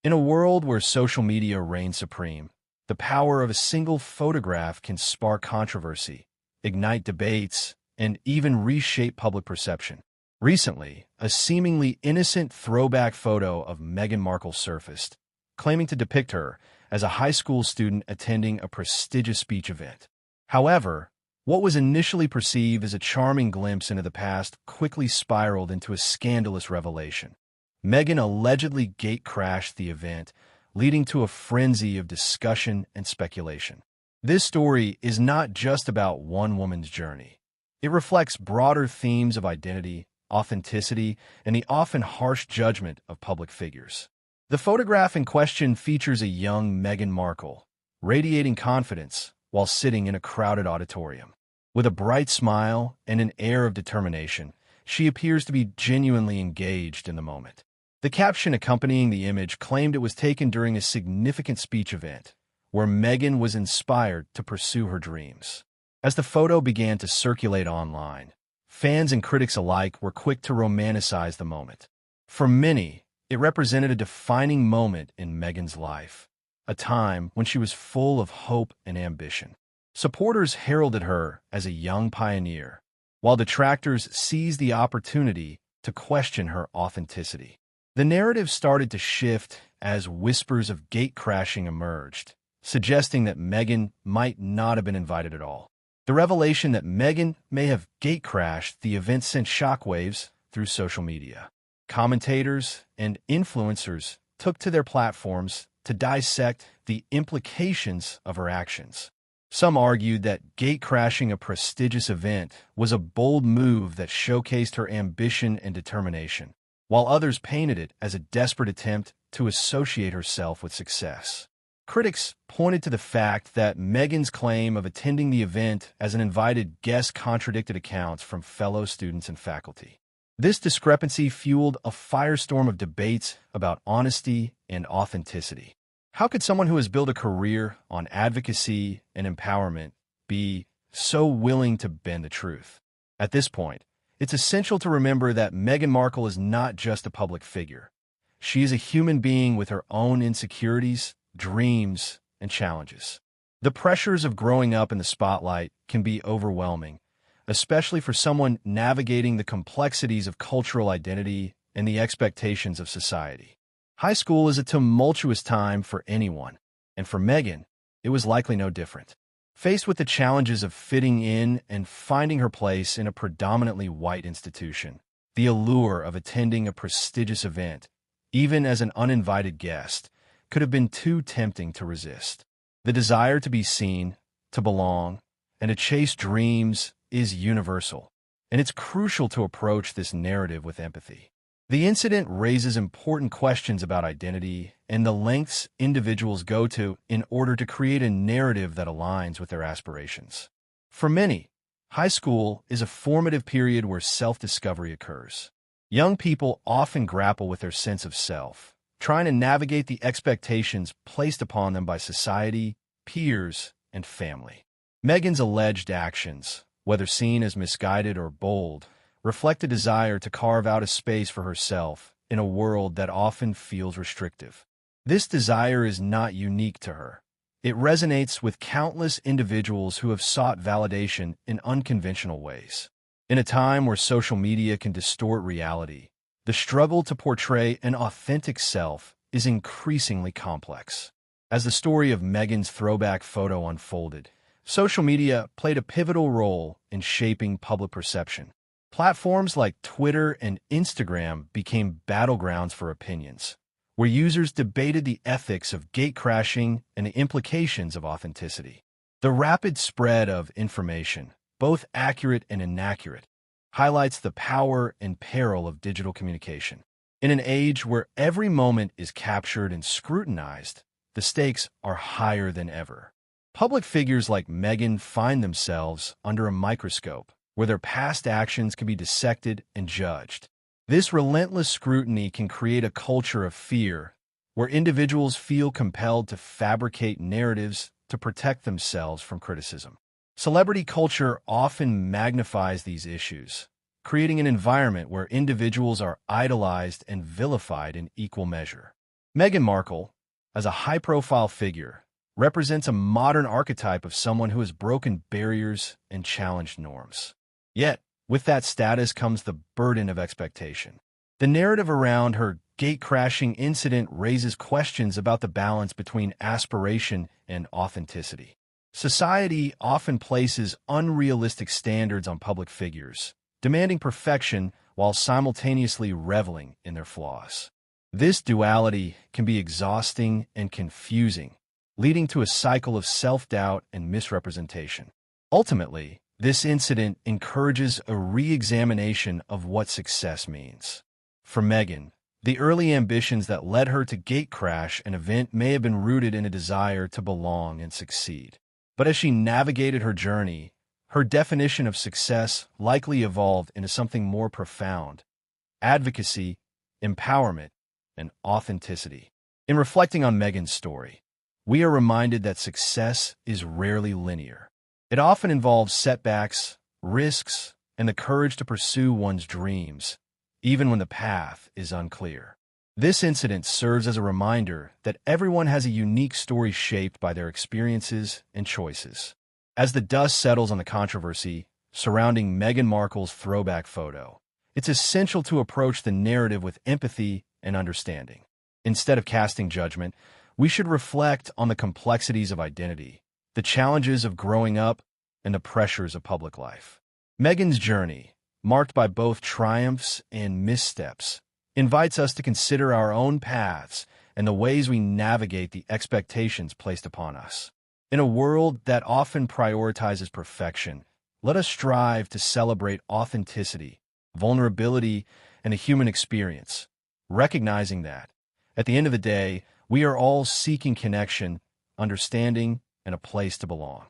In a world where social media reigns supreme, the power of a single photograph can spark controversy, ignite debates, and even reshape public perception. Recently, a seemingly innocent throwback photo of Meghan Markle surfaced, claiming to depict her as a high school student attending a prestigious speech event. However, what was initially perceived as a charming glimpse into the past quickly spiraled into a scandalous revelation. Meghan allegedly gate-crashed the event, leading to a frenzy of discussion and speculation. This story is not just about one woman's journey. It reflects broader themes of identity, authenticity, and the often harsh judgment of public figures. The photograph in question features a young Meghan Markle, radiating confidence while sitting in a crowded auditorium. With a bright smile and an air of determination, she appears to be genuinely engaged in the moment. The caption accompanying the image claimed it was taken during a significant speech event, where Meghan was inspired to pursue her dreams. As the photo began to circulate online, fans and critics alike were quick to romanticize the moment. For many, it represented a defining moment in Meghan's life, a time when she was full of hope and ambition. Supporters heralded her as a young pioneer, while detractors seized the opportunity to question her authenticity. The narrative started to shift as whispers of gate-crashing emerged, suggesting that Meghan might not have been invited at all. The revelation that Meghan may have gate-crashed the event sent shockwaves through social media. Commentators and influencers took to their platforms to dissect the implications of her actions. Some argued that gate-crashing a prestigious event was a bold move that showcased her ambition and determination, while others painted it as a desperate attempt to associate herself with success. Critics pointed to the fact that Meghan's claim of attending the event as an invited guest contradicted accounts from fellow students and faculty. This discrepancy fueled a firestorm of debates about honesty and authenticity. How could someone who has built a career on advocacy and empowerment be so willing to bend the truth? At this point, it's essential to remember that Meghan Markle is not just a public figure. She is a human being with her own insecurities, dreams, and challenges. The pressures of growing up in the spotlight can be overwhelming, especially for someone navigating the complexities of cultural identity and the expectations of society. High school is a tumultuous time for anyone, and for Meghan, it was likely no different. Faced with the challenges of fitting in and finding her place in a predominantly white institution, the allure of attending a prestigious event, even as an uninvited guest, could have been too tempting to resist. The desire to be seen, to belong, and to chase dreams is universal, and it's crucial to approach this narrative with empathy. The incident raises important questions about identity and the lengths individuals go to in order to create a narrative that aligns with their aspirations. For many, high school is a formative period where self-discovery occurs. Young people often grapple with their sense of self, trying to navigate the expectations placed upon them by society, peers, and family. Meghan's alleged actions, whether seen as misguided or bold, reflect a desire to carve out a space for herself in a world that often feels restrictive. This desire is not unique to her. It resonates with countless individuals who have sought validation in unconventional ways. In a time where social media can distort reality, the struggle to portray an authentic self is increasingly complex. As the story of Meghan's throwback photo unfolded, social media played a pivotal role in shaping public perception. Platforms like Twitter and Instagram became battlegrounds for opinions, where users debated the ethics of gate-crashing and the implications of authenticity. The rapid spread of information, both accurate and inaccurate, highlights the power and peril of digital communication. In an age where every moment is captured and scrutinized, the stakes are higher than ever. Public figures like Meghan find themselves under a microscope, where their past actions can be dissected and judged. This relentless scrutiny can create a culture of fear, where individuals feel compelled to fabricate narratives to protect themselves from criticism. Celebrity culture often magnifies these issues, creating an environment where individuals are idolized and vilified in equal measure. Meghan Markle, as a high-profile figure, represents a modern archetype of someone who has broken barriers and challenged norms. Yet, with that status comes the burden of expectation. The narrative around her gate-crashing incident raises questions about the balance between aspiration and authenticity. Society often places unrealistic standards on public figures, demanding perfection while simultaneously reveling in their flaws. This duality can be exhausting and confusing, leading to a cycle of self-doubt and misrepresentation. Ultimately, this incident encourages a re-examination of what success means. For Meghan, the early ambitions that led her to gatecrash an event may have been rooted in a desire to belong and succeed. But as she navigated her journey, her definition of success likely evolved into something more profound: advocacy, empowerment, and authenticity. In reflecting on Meghan's story, we are reminded that success is rarely linear. It often involves setbacks, risks, and the courage to pursue one's dreams, even when the path is unclear. This incident serves as a reminder that everyone has a unique story shaped by their experiences and choices. As the dust settles on the controversy surrounding Meghan Markle's throwback photo, it's essential to approach the narrative with empathy and understanding. Instead of casting judgment, we should reflect on the complexities of identity, the challenges of growing up, and the pressures of public life. Meghan's journey, marked by both triumphs and missteps, invites us to consider our own paths and the ways we navigate the expectations placed upon us. In a world that often prioritizes perfection, let us strive to celebrate authenticity, vulnerability, and the human experience, recognizing that, at the end of the day, we are all seeking connection, understanding, and a place to belong.